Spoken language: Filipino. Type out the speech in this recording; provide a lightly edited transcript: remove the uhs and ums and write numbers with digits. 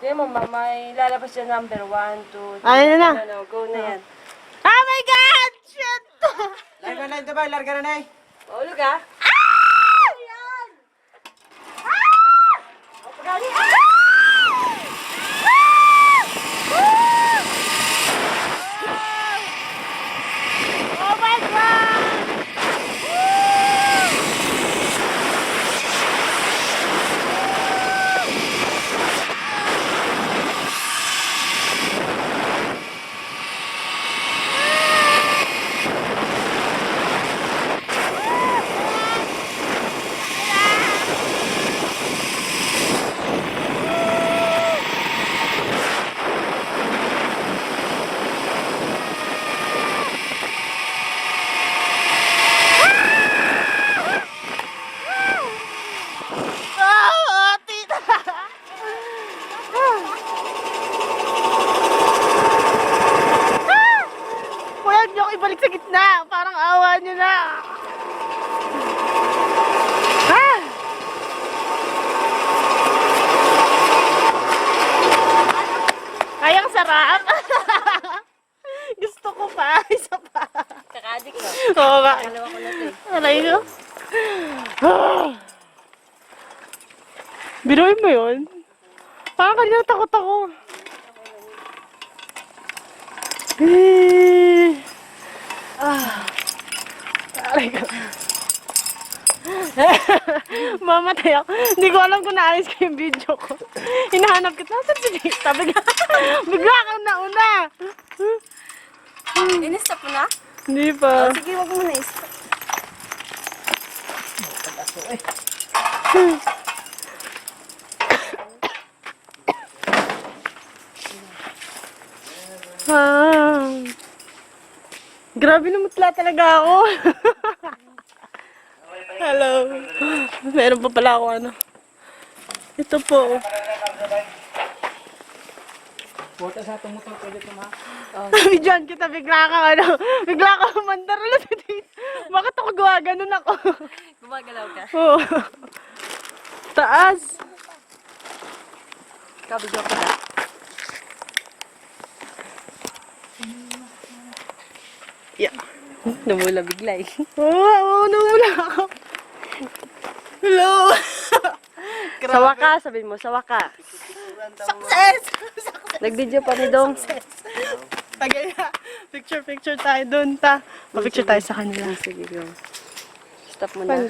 Hindi mo, may lalabas yung number 1, 2, 3. Ayun na. Ano, go na yan. Oh my God! Shit! Larga na ito ba? Larga na na eh. Maulog ka? Yan! Pagani! Oh my God! Oh, tita! Huwag niyo ako ibalik sa gitna. Parang awa niyo na. Ah! Ay, ang sarap. Gusto ko pa. Isa pa. Kakadik ko. Oo ba? Dalawa ko na ito eh. Aray ko. Ah! Biruin mo yun? Parang kanina takot ako. Aray ko. Mamatay ako. Hindi ko alam kung naalis ko yung video ko. Hinahanap kita. Nasaan si Dita? Bigla kang nauna. In-stop mo na? Hindi pa. Sige, wag mo na i-stop. Ah. Grabe namutla talaga ako. Hello. Meron pa pala ako ano. Ito po. Puta sa itong motor, pwede ito ma. Bidyan kita, bigla kang ano. Bigla kang mandar ulit. Bakit ako gawa? Ganun ako. Gumagalaw ka. Oo. Taas. Kabidyo ko na. Yeah. Namula bigla eh. Oo, namula ako. Hello. Sa wakas, sabihin mo, sa wakas. Success! Nag-video pa ni Dong. Tagay na. Picture tayo doon, ta. Pa-picture tayo sa kanila. Sige, go. Stop mo na.